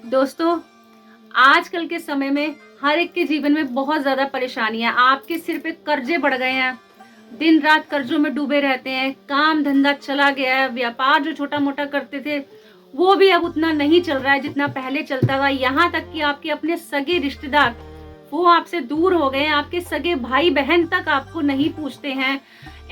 दोस्तों, आजकल के समय में हर एक के जीवन में बहुत ज़्यादा परेशानियाँ, आपके सिर पे कर्जे बढ़ गए हैं, दिन रात कर्जों में डूबे रहते हैं, काम धंधा चला गया है, व्यापार जो छोटा-मोटा करते थे, वो भी अब उतना नहीं चल रहा है जितना पहले चलता था। यहाँ तक कि आपके अपने सगे रिश्तेदार, वो आपसे दूर हो गए हैं, आपके सगे भाई-बहन तक आपको नहीं पूछते हैं।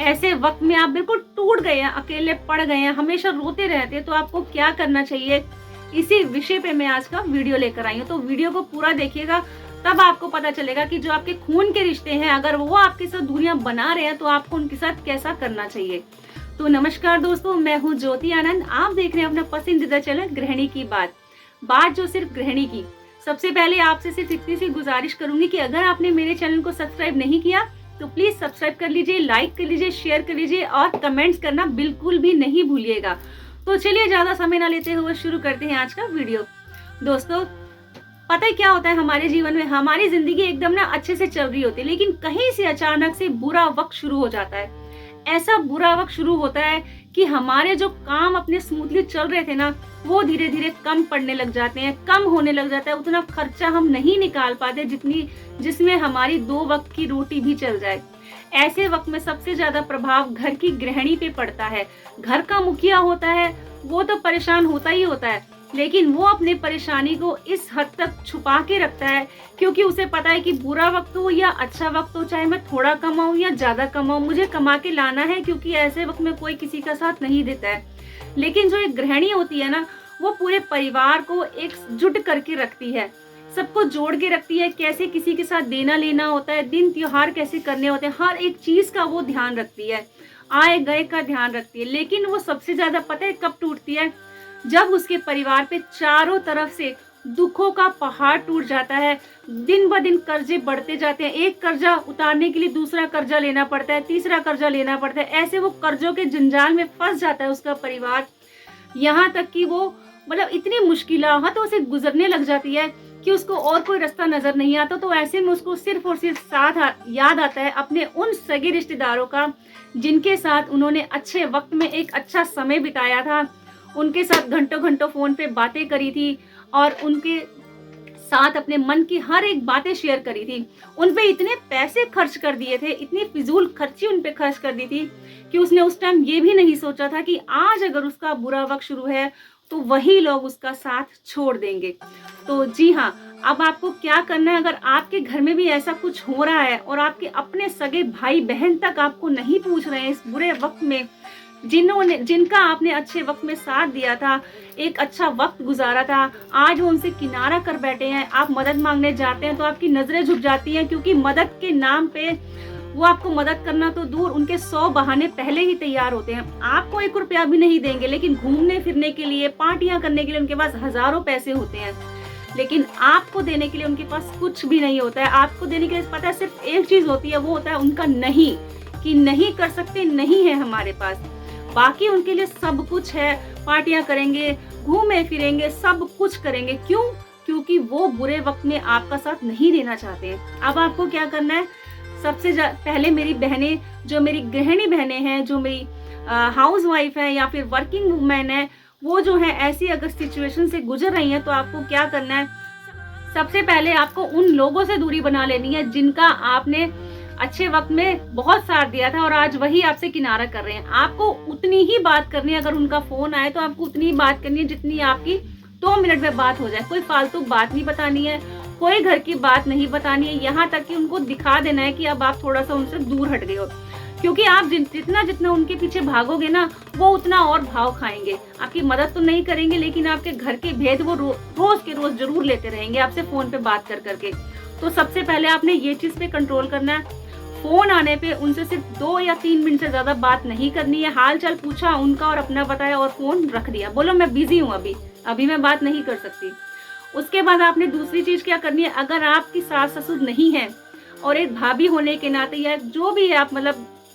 ऐसे वक़्त में आप बिल्कुल टूट गए हैं, अकेले पड़ गए हैं, हमेशा रोते रहते हैं, तो आपको क्या करना चाहिए? इसी विषय पे मैं आज का वीडियो लेकर आई हूँ। तो वीडियो को पूरा देखिएगा, तब आपको पता चलेगा कि जो आपके खून के रिश्ते हैं, अगर वो आपके साथ दूरियां बना रहे हैं तो आपको उनके साथ कैसा करना चाहिए। तो नमस्कार दोस्तों, मैं हूँ ज्योति आनंद। आप देख रहे हैं अपना पसंदीदा चैनल गृहिणी की बात जो सिर्फ गृहिणी की। सबसे पहले आपसे सिर्फ इतनी सी गुजारिश करूंगी कि अगर आपने मेरे चैनल को सब्सक्राइब नहीं किया तो प्लीज सब्सक्राइब कर लीजिए, लाइक कर लीजिए, शेयर कर लीजिए और कमेंट्स करना बिल्कुल भी नहीं भूलिएगा। तो चलिए ज्यादा समय ना लेते हुए शुरू करते हैं आज का वीडियो। दोस्तों, पता है क्या होता है हमारे जीवन में, हमारी जिंदगी एकदम ना अच्छे से चल रही होती है, लेकिन कहीं से अचानक से बुरा वक्त शुरू हो जाता है। ऐसा बुरा वक्त शुरू होता है कि हमारे जो काम अपने स्मूथली चल रहे थे ना, वो धीरे धीरे कम पड़ने लग जाते हैं, कम होने लग जाता है। उतना खर्चा हम नहीं निकाल पाते जिसमें हमारी 2 वक्त की रोटी भी चल जाए। ऐसे वक्त में सबसे ज्यादा प्रभाव घर की गृहिणी पे पड़ता है। घर का मुखिया होता है, वो तो परेशान होता ही होता है, लेकिन वो अपने परेशानी को इस हद तक छुपा के रखता है क्योंकि उसे पता है कि बुरा वक्त हो या अच्छा वक्त हो, चाहे मैं थोड़ा कमाऊं या ज्यादा कमाऊं, मुझे कमा के लाना है, क्योंकि ऐसे वक्त में कोई किसी का साथ नहीं देता है। लेकिन जो एक गृहिणी होती है ना, वो पूरे परिवार को एकजुट करके रखती है, सबको जोड़ के रखती है। कैसे किसी के साथ देना लेना होता है, दिन त्योहार कैसे करने होते हैं, हर एक चीज का वो ध्यान रखती है, आए गए का ध्यान रखती है। लेकिन वो सबसे ज्यादा पता है कब टूटती है? जब उसके परिवार पे चारों तरफ से दुखों का पहाड़ टूट जाता है। दिन ब दिन कर्जे बढ़ते जाते हैं, एक कर्जा उतारने के लिए दूसरा कर्जा लेना पड़ता है, तीसरा कर्जा लेना पड़ता है। ऐसे वो कर्जों के जंजाल में फंस जाता है उसका परिवार। यहाँ तक कि वो इतनी मुश्किलातों से गुजरने लग जाती है कि उसको और कोई रास्ता नजर नहीं आता। तो ऐसे में उसको सिर्फ और सिर्फ याद आता है अपने उन सगे रिश्तेदारों का, जिनके साथ उन्होंने अच्छे वक्त में एक अच्छा समय बिताया था, उनके साथ घंटों घंटों फोन पे बातें करी थी और उनके साथ अपने मन की हर एक बातें शेयर करी थी। उन पे इतने पैसे खर्च कर दिए थे, इतनी फिजूल खर्ची उन पे खर्च कर दी थी कि उसने उस टाइम ये भी नहीं सोचा था कि आज अगर उसका बुरा वक्त शुरू है तो वही लोग उसका साथ छोड़ देंगे। तो जी हाँ, अब आपको क्या करना है, अगर आपके घर में भी ऐसा कुछ हो रहा है और आपके अपने सगे भाई बहन तक आपको नहीं पूछ रहे हैं इस बुरे वक्त में, जिनका आपने अच्छे वक्त में साथ दिया था, एक अच्छा वक्त गुजारा था, आज वो उनसे किनारा कर बैठे हैं, आप मदद मांगने जाते हैं तो आपकी नजरें झुक जाती हैं, क्योंकि मदद के नाम पे वो आपको मदद करना तो दूर, उनके 100 बहाने पहले ही तैयार होते हैं। आपको 1 रुपया भी नहीं देंगे, लेकिन घूमने फिरने के लिए, पार्टियां करने के लिए उनके पास हजारों पैसे होते हैं, लेकिन आपको देने के लिए उनके पास कुछ भी नहीं होता है। आपको देने के लिए पता है सिर्फ एक चीज होती है, वो होता है उनका नहीं, कि नहीं कर सकते, नहीं है हमारे पास। बाकी उनके लिए सब कुछ है, पार्टियां करेंगे, घूमे फिरेंगे, सब कुछ करेंगे। क्यों? क्योंकि वो बुरे वक्त में आपका साथ नहीं देना चाहते हैं। अब आपको क्या करना है? सबसे पहले मेरी बहनें, जो मेरी गृहिणी बहनें हैं, जो मेरी हाउस वाइफ है या फिर वर्किंग वुमेन है, वो जो है ऐसी अगर सिचुएशन से गुजर रही हैं, तो आपको क्या करना है? सबसे पहले आपको उन लोगों से दूरी बना लेनी है जिनका आपने अच्छे वक्त में बहुत साथ दिया था और आज वही आपसे किनारा कर रहे हैं। आपको उतनी ही बात करनी है, अगर उनका फोन आए तो आपको उतनी ही बात करनी है जितनी आपकी 2 मिनट में बात हो जाए। कोई फालतू बात नहीं बतानी है, कोई घर की बात नहीं बतानी है, यहाँ तक कि उनको दिखा देना है कि अब आप थोड़ा सा उनसे दूर हट गए हो। क्योंकि आप जितना जितना उनके पीछे भागोगे ना, वो उतना और भाव खाएंगे। आपकी मदद तो नहीं करेंगे, लेकिन आपके घर के भेद वो रोज के रोज जरूर लेते रहेंगे आपसे फोन पे बात कर करके। तो सबसे पहले आपने ये चीज पे कंट्रोल करना है। फोन आने पे उनसे सिर्फ 2 या 3 मिनट से ज्यादा बात नहीं करनी है। हाल चाल पूछा उनका और अपना बताया और फोन रख दिया, बोलो मैं बिजी हूँ, अभी मैं बात नहीं कर सकती। उसके बाद आपने दूसरी चीज क्या करनी है, अगर आपकी सास ससुर नहीं है और एक भाभी होने के नाते या जो भी है आप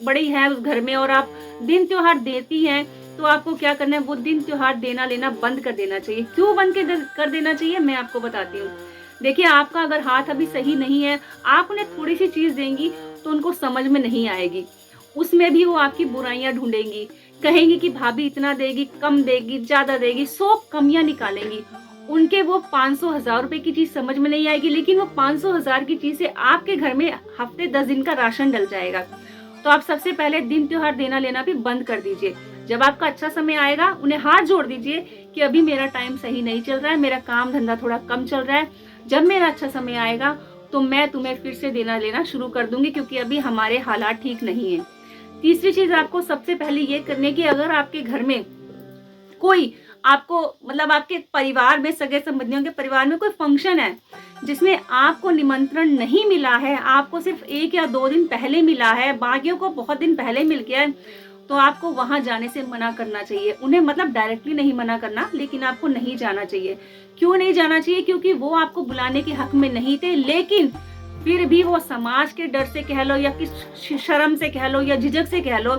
बड़ी है उस घर में और आप दिन त्योहार देती हैं, तो आपको क्या करना है, वो दिन त्योहार देना लेना बंद कर देना चाहिए। क्यों बंद कर देना चाहिए, मैं आपको बताती हूँ। देखिए, आपका अगर हाथ अभी सही नहीं है, आप उन्हें थोड़ी सी चीज देंगी तो उनको समझ में नहीं आएगी, उसमें भी वो आपकी बुराइयां ढूंढेंगी, कहेंगी कि भाभी इतना देगी, कम देगी, ज्यादा देगी, 100 कमियां निकालेंगी। उनके वो 500-1000 रुपए की चीज समझ में नहीं आएगी, लेकिन वो 500-1000 की चीज से आपके घर में हफ्ते 10 दिन का राशन डल जाएगा। तो आप सबसे पहले दिन त्योहार देना लेना भी बंद कर दीजिए। जब आपका अच्छा समय आएगा उन्हें हाथ जोड़ दीजिए कि अभी मेरा टाइम सही नहीं चल रहा है, मेरा काम धंधा थोड़ा कम चल रहा है, जब मेरा अच्छा समय आएगा तो मैं तुम्हें फिर से देना लेना शुरू कर दूंगी, क्योंकि अभी हमारे हालात ठीक नहीं है। तीसरी चीज आपको सबसे पहले ये करने की, अगर आपके घर में कोई आपको मतलब आपके परिवार में, सगे संबंधियों के परिवार में कोई फंक्शन है जिसमें आपको निमंत्रण नहीं मिला है, आपको सिर्फ 1 या 2 दिन पहले मिला है, बाकियों को बहुत दिन पहले मिल गया है, तो आपको वहां जाने से मना करना चाहिए। उन्हें मतलब डायरेक्टली नहीं मना करना, लेकिन आपको नहीं जाना चाहिए। क्यों नहीं जाना चाहिए? क्योंकि वो आपको बुलाने के हक में नहीं थे, लेकिन फिर भी वो समाज के डर से कह लो या किस शर्म से कह लो या झिझक से कह लो,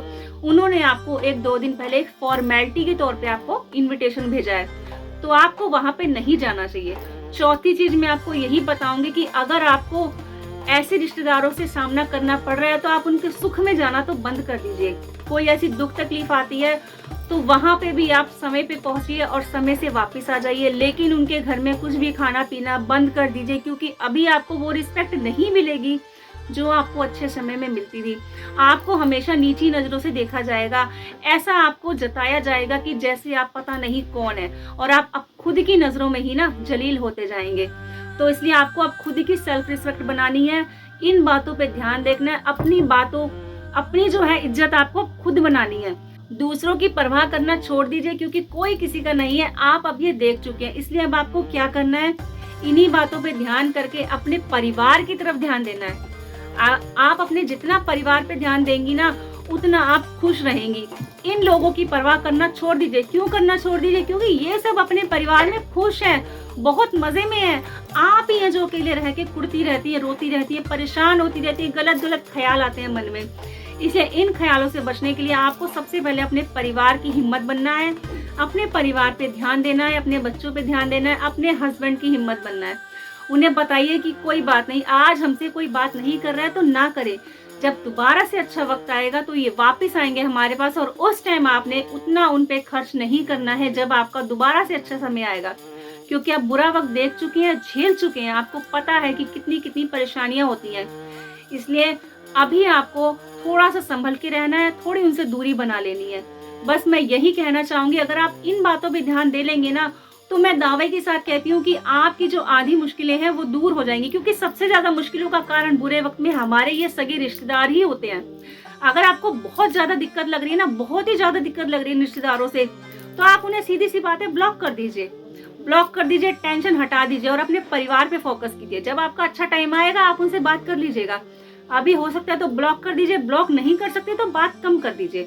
उन्होंने आपको 1-2 दिन पहले एक फॉर्मेलिटी के तौर पे आपको इनविटेशन भेजा है, तो आपको वहां पे नहीं जाना चाहिए। चौथी चीज मैं आपको यही बताऊंगी कि अगर आपको ऐसे रिश्तेदारों से सामना करना पड़ रहा है तो आप उनके सुख में जाना तो बंद कर दीजिए। कोई ऐसी दुख तकलीफ आती है तो वहां पे भी आप समय पे पहुंचिए और समय से वापस आ जाइए, लेकिन उनके घर में कुछ भी खाना पीना बंद कर दीजिए, क्योंकि अभी आपको वो रिस्पेक्ट नहीं मिलेगी जो आपको अच्छे समय में मिलती थी। आपको हमेशा नीची नजरों से देखा जाएगा, ऐसा आपको जताया जाएगा कि जैसे आप पता नहीं कौन है, और आप अब खुद की नजरों में ही ना जलील होते जाएंगे। तो इसलिए आपको अब खुद की सेल्फ रिस्पेक्ट बनानी है, इन बातों पे ध्यान देखना है, अपनी जो है इज्जत आपको खुद बनानी है। दूसरों की परवाह करना छोड़ दीजिए, क्योंकि कोई किसी का नहीं है, आप अब ये देख चुके हैं। इसलिए अब आपको क्या करना है, इन्हीं बातों पे ध्यान करके अपने परिवार की तरफ ध्यान देना है। आप अपने जितना परिवार पे ध्यान देंगी ना, उतना आप खुश रहेंगी। इन लोगों की परवाह करना छोड़ दीजिए। क्यों करना छोड़ दीजिए? क्योंकि ये सब अपने परिवार में खुश हैं, बहुत मजे में हैं। आप ही हैं जो अकेले रह के कुड़ती रहती है, रोती रहती है, परेशान होती रहती है, गलत गलत ख्याल आते हैं मन में। इसलिए इन ख्यालों से बचने के लिए आपको सबसे पहले अपने परिवार की हिम्मत बनना है, अपने परिवार पे ध्यान देना है, अपने बच्चों पे ध्यान देना है, अपने हस्बैंड की हिम्मत बनना है। उन्हें बताइए कि कोई बात नहीं, आज हमसे कोई बात नहीं कर रहा है तो ना करे, जब दोबारा से अच्छा वक्त आएगा तो ये वापस आएंगे हमारे पास, और उस टाइम आपने उतना उन पे खर्च नहीं करना है जब आपका दोबारा से अच्छा समय आएगा। क्योंकि आप बुरा वक्त देख चुके हैं, झेल चुके हैं, आपको पता है कि कितनी कितनी परेशानियां होती हैं। इसलिए अभी आपको थोड़ा सा संभल के रहना है, थोड़ी उनसे दूरी बना लेनी है। बस मैं यही कहना चाहूंगी, अगर आप इन बातों पे ध्यान दे लेंगे ना, तो मैं दावे के साथ कहती हूँ कि आपकी जो आधी मुश्किलें हैं वो दूर हो जाएंगी। क्योंकि सबसे ज्यादा मुश्किलों का कारण बुरे वक्त में हमारे ये सगे रिश्तेदार ही होते हैं। अगर आपको बहुत ज्यादा दिक्कत लग रही है ना, बहुत ही ज्यादा दिक्कत लग रही है रिश्तेदारों से, तो आप उन्हें सीधी सी बातें ब्लॉक कर दीजिए, टेंशन हटा दीजिए और अपने परिवार पे फोकस कीजिए। जब आपका अच्छा टाइम आएगा आप उनसे बात कर लीजिएगा। अभी हो सकता है तो ब्लॉक कर दीजिए, ब्लॉक नहीं कर सकते तो बात कम कर दीजिए।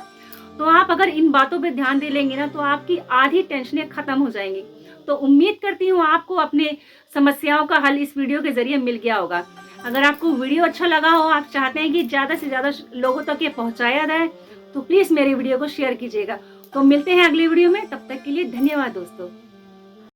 तो आप अगर इन बातों पे ध्यान दे लेंगे ना, तो आपकी आधी टेंशनें खत्म हो जाएंगी। तो उम्मीद करती हूँ आपको अपने समस्याओं का हल इस वीडियो के जरिए मिल गया होगा। अगर आपको वीडियो अच्छा लगा हो, आप चाहते हैं कि ज्यादा से ज्यादा लोगों तक ये पहुंचाया जाए, तो प्लीज मेरी वीडियो को शेयर कीजिएगा। तो मिलते हैं अगली वीडियो में, तब तक के लिए धन्यवाद दोस्तों।